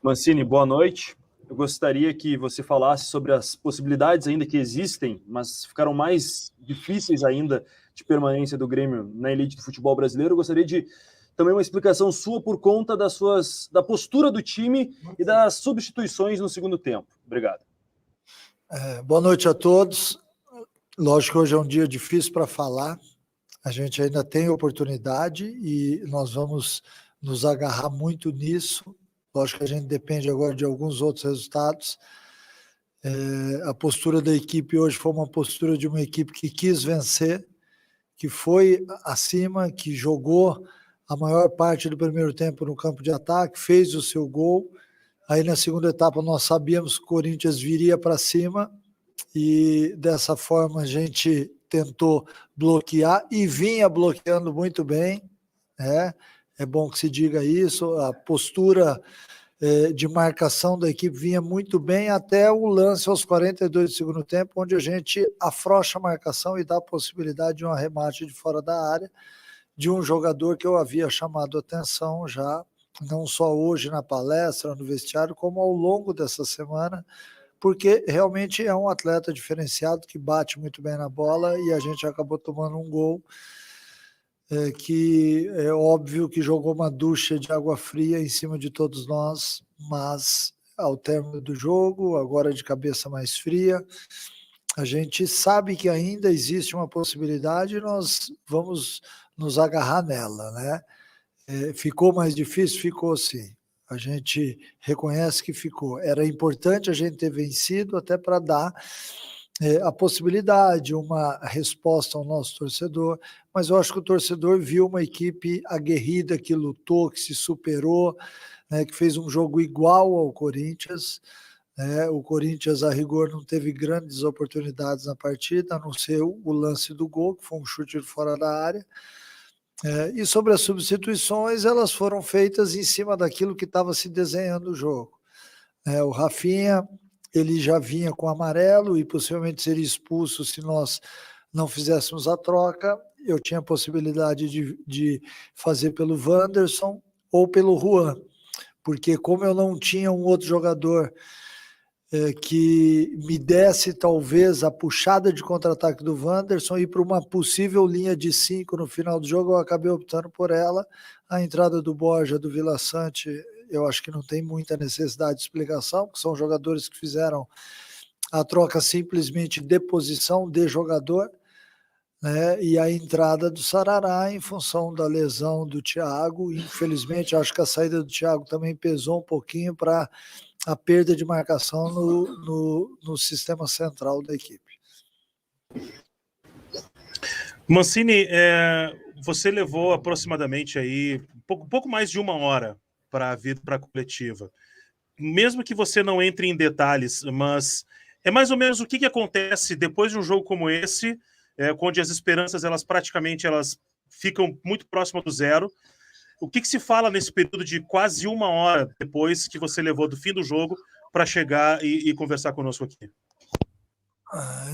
Mancini, boa noite. Eu gostaria que você falasse sobre as possibilidades ainda que existem, mas ficaram mais difíceis ainda de permanência do Grêmio na elite do futebol brasileiro. Eu gostaria de também uma explicação sua por conta da postura do time e das substituições no segundo tempo. Obrigado. Boa noite a todos. Lógico que hoje é um dia difícil para falar. A gente ainda tem oportunidade e nós vamos nos agarrar muito nisso. Lógico que a gente depende agora de alguns outros resultados. A postura da equipe hoje foi uma postura de uma equipe que quis vencer, que foi acima, que jogou a maior parte do primeiro tempo no campo de ataque, fez o seu gol. Aí na segunda etapa nós sabíamos que o Corinthians viria para cima e dessa forma a gente tentou bloquear e vinha bloqueando muito bem, né? É bom que se diga isso, a postura de marcação da equipe vinha muito bem até o lance aos 42 do segundo tempo, onde a gente afrouxa a marcação e dá a possibilidade de um arremate de fora da área de um jogador que eu havia chamado a atenção já, não só hoje na palestra, no vestiário, como ao longo dessa semana, porque realmente é um atleta diferenciado que bate muito bem na bola e a gente acabou tomando um gol que é óbvio que jogou uma ducha de água fria em cima de todos nós, mas ao término do jogo, agora de cabeça mais fria, a gente sabe que ainda existe uma possibilidade e nós vamos nos agarrar nela, né? Ficou mais difícil? Ficou sim. A gente reconhece que ficou. Era importante a gente ter vencido até para dar a possibilidade, uma resposta ao nosso torcedor, mas eu acho que o torcedor viu uma equipe aguerrida, que lutou, que se superou, né, que fez um jogo igual ao Corinthians. O Corinthians, a rigor, não teve grandes oportunidades na partida, a não ser o lance do gol, que foi um chute de fora da área. E sobre as substituições, elas foram feitas em cima daquilo que estava se desenhando o jogo. O Rafinha, ele já vinha com amarelo e possivelmente seria expulso se nós não fizéssemos a troca. Eu tinha a possibilidade de fazer pelo Wanderson ou pelo Juan, porque como eu não tinha um outro jogador que me desse talvez a puxada de contra-ataque do Wanderson e para uma possível linha de 5 no final do jogo, eu acabei optando por ela. A entrada do Borja, do Vila Sante, eu acho que não tem muita necessidade de explicação, porque são jogadores que fizeram a troca simplesmente de posição de jogador, né? E a entrada do Sarará em função da lesão do Thiago. Infelizmente, acho que a saída do Thiago também pesou um pouquinho para a perda de marcação no sistema central da equipe. Mancini, você levou aproximadamente aí pouco mais de uma hora para vir para a coletiva. Mesmo que você não entre em detalhes, mas é mais ou menos o que acontece depois de um jogo como esse, onde as esperanças elas ficam muito próximas do zero. O que se fala nesse período de quase uma hora depois que você levou do fim do jogo para chegar e conversar conosco aqui?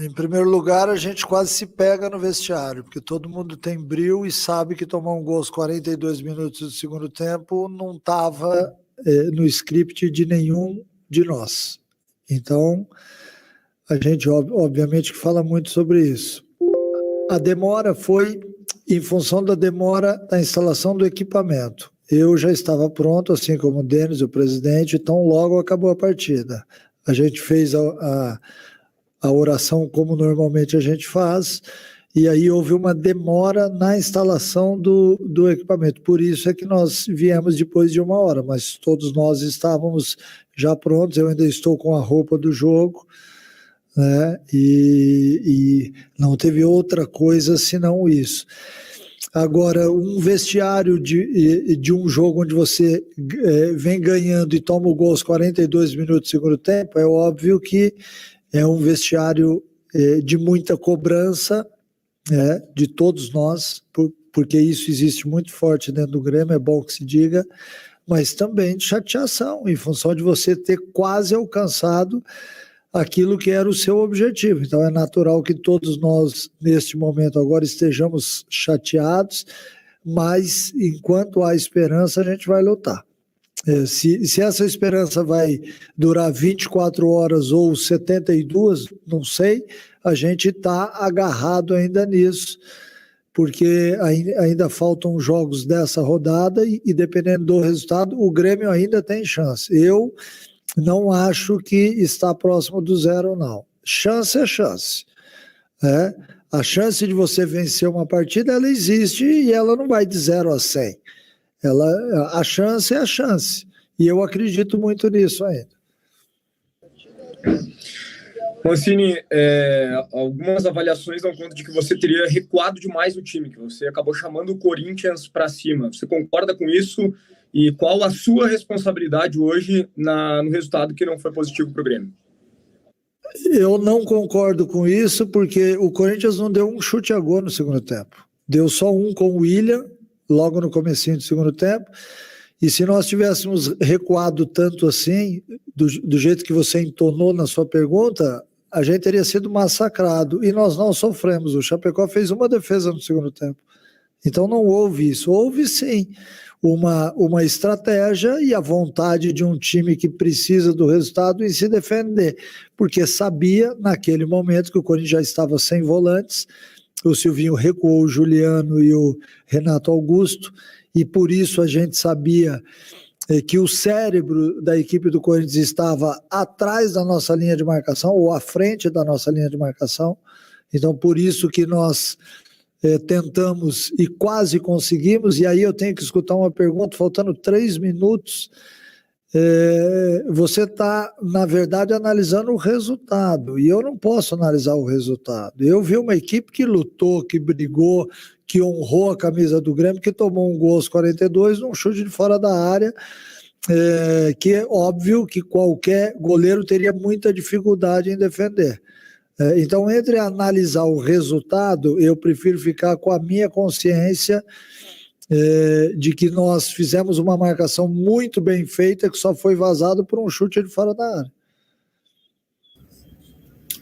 Em primeiro lugar, a gente quase se pega no vestiário, porque todo mundo tem brio e sabe que tomar um gol aos 42 minutos do segundo tempo não estava no script de nenhum de nós. Então, a gente obviamente que fala muito sobre isso. A demora foi em função da demora da instalação do equipamento. Eu já estava pronto, assim como o Denis, o presidente, então logo acabou a partida. A gente fez a oração como normalmente a gente faz, e aí houve uma demora na instalação do equipamento. Por isso é que nós viemos depois de uma hora, mas todos nós estávamos já prontos. Eu ainda estou com a roupa do jogo, né? E não teve outra coisa senão isso. Agora, um vestiário de um jogo onde você vem ganhando e toma o gol aos 42 minutos do segundo tempo, é óbvio que é um vestiário de muita cobrança, de todos nós, porque isso existe muito forte dentro do Grêmio, é bom que se diga, mas também de chateação, em função de você ter quase alcançado aquilo que era o seu objetivo. Então é natural que todos nós, neste momento agora, estejamos chateados, mas enquanto há esperança, a gente vai lutar. Se essa esperança vai durar 24 horas ou 72, não sei, a gente está agarrado ainda nisso, porque ainda faltam jogos dessa rodada e dependendo do resultado, o Grêmio ainda tem chance. Eu não acho que está próximo do zero, não. Chance é chance. A chance de você vencer uma partida, ela existe e ela não vai de 0 a 100. A chance é a chance. E eu acredito muito nisso ainda. Mancini, algumas avaliações dão conta de que você teria recuado demais o time, que você acabou chamando o Corinthians para cima. Você concorda com isso? E qual a sua responsabilidade hoje no resultado que não foi positivo para o Grêmio? Eu não concordo com isso, porque o Corinthians não deu um chute a gol no segundo tempo. Deu só um com o William, logo no comecinho do segundo tempo. E se nós tivéssemos recuado tanto assim, do jeito que você entonou na sua pergunta, a gente teria sido massacrado. E nós não sofremos. O Chapecó fez uma defesa no segundo tempo. Então não houve isso. Houve sim uma estratégia e a vontade de um time que precisa do resultado em se defender, porque sabia naquele momento que o Corinthians já estava sem volantes, o Silvinho recuou o Juliano e o Renato Augusto, e por isso a gente sabia que o cérebro da equipe do Corinthians estava atrás da nossa linha de marcação, ou à frente da nossa linha de marcação. Então por isso que nós tentamos e quase conseguimos. E aí eu tenho que escutar uma pergunta, faltando 3 minutos. Você está, na verdade, analisando o resultado, e eu não posso analisar o resultado. Eu vi uma equipe que lutou, que brigou, que honrou a camisa do Grêmio, que tomou um gol aos 42 num chute de fora da área, que é óbvio que qualquer goleiro teria muita dificuldade em defender. Então, entre analisar o resultado, eu prefiro ficar com a minha consciência de que nós fizemos uma marcação muito bem feita, que só foi vazado por um chute de fora da área.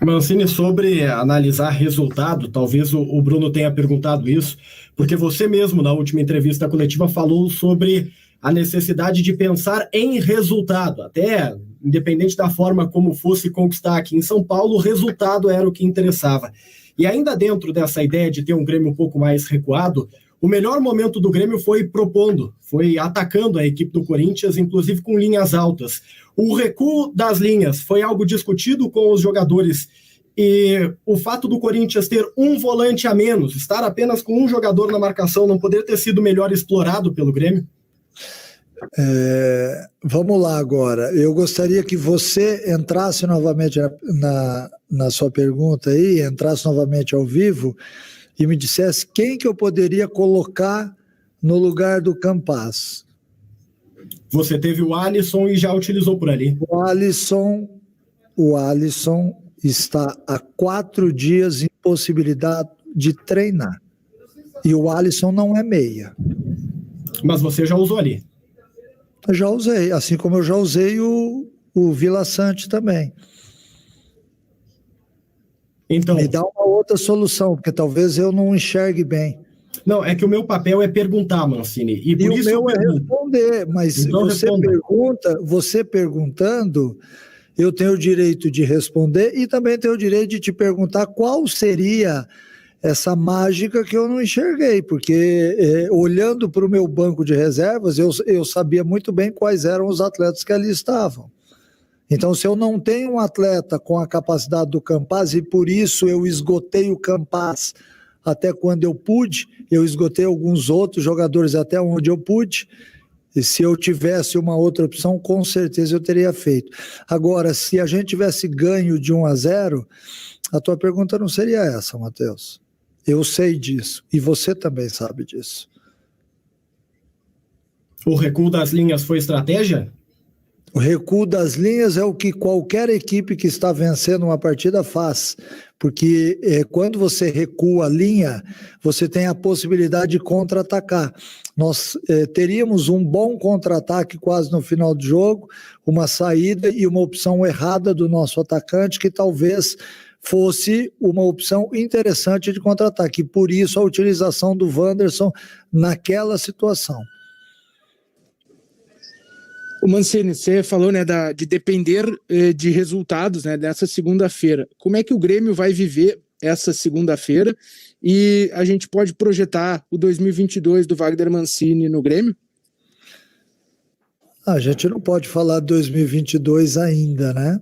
Mancini, sobre analisar resultado, talvez o Bruno tenha perguntado isso, porque você mesmo, na última entrevista coletiva, falou sobre a necessidade de pensar em resultado, até independente da forma como fosse conquistar aqui em São Paulo, o resultado era o que interessava. E ainda dentro dessa ideia de ter um Grêmio um pouco mais recuado, o melhor momento do Grêmio foi propondo, foi atacando a equipe do Corinthians, inclusive com linhas altas. O recuo das linhas foi algo discutido com os jogadores, e o fato do Corinthians ter um volante a menos, estar apenas com um jogador na marcação, não poder ter sido melhor explorado pelo Grêmio? Vamos lá agora. Eu gostaria que você entrasse novamente na sua pergunta aí, entrasse novamente ao vivo e me dissesse quem que eu poderia colocar no lugar do Campaz. Você teve o Alisson e já utilizou por ali. O Alisson está há 4 dias em possibilidade de treinar. E o Alisson não é meia. Mas você já usou ali? Eu já usei, assim como eu já usei o Vila Sante também. Então, me dá uma outra solução, porque talvez eu não enxergue bem. Não, é que o meu papel é perguntar, Mancini. E por isso o meu é responder, mas então você perguntando, eu tenho o direito de responder e também tenho o direito de te perguntar qual seria essa mágica que eu não enxerguei, porque olhando para o meu banco de reservas, eu sabia muito bem quais eram os atletas que ali estavam. Então, se eu não tenho um atleta com a capacidade do Campaz, e por isso eu esgotei o Campaz até quando eu pude, eu esgotei alguns outros jogadores até onde eu pude, e se eu tivesse uma outra opção, com certeza eu teria feito. Agora, se a gente tivesse ganho de 1-0, a tua pergunta não seria essa, Matheus. Eu sei disso, e você também sabe disso. O recuo das linhas foi estratégia? O recuo das linhas é o que qualquer equipe que está vencendo uma partida faz, porque quando você recua a linha, você tem a possibilidade de contra-atacar. Nós teríamos um bom contra-ataque quase no final do jogo, uma saída e uma opção errada do nosso atacante, que talvez fosse uma opção interessante de contra-ataque, e por isso a utilização do Wanderson naquela situação. O Mancini, você falou, né, de depender de resultados, né, dessa segunda-feira. Como é que o Grêmio vai viver essa segunda-feira e a gente pode projetar o 2022 do Wagner Mancini no Grêmio? A gente não pode falar de 2022 ainda, né?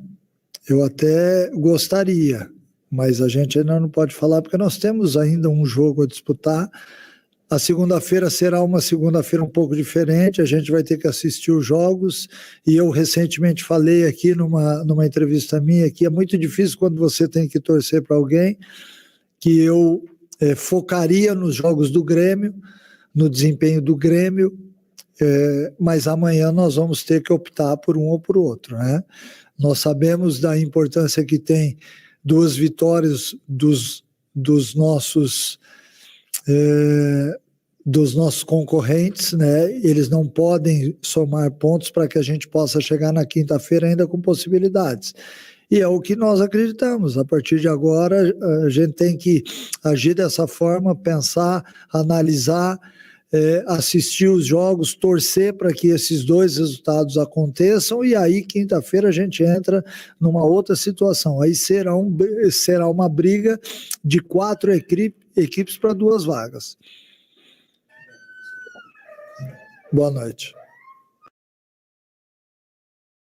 Eu até gostaria, mas a gente ainda não pode falar porque nós temos ainda um jogo a disputar. A segunda-feira será uma segunda-feira um pouco diferente, a gente vai ter que assistir os jogos, e eu recentemente falei aqui numa entrevista minha que é muito difícil quando você tem que torcer para alguém, que eu focaria nos jogos do Grêmio, no desempenho do Grêmio, mas amanhã nós vamos ter que optar por um ou por outro, né? Nós sabemos da importância que tem 2 vitórias dos nossos concorrentes, né? Eles não podem somar pontos para que a gente possa chegar na quinta-feira ainda com possibilidades. E é o que nós acreditamos. A partir de agora, a gente tem que agir dessa forma, pensar, analisar, assistir os jogos, torcer para que esses 2 resultados aconteçam, e aí quinta-feira a gente entra numa outra situação. Aí será uma briga de 4 equipes para 2 vagas. Boa noite.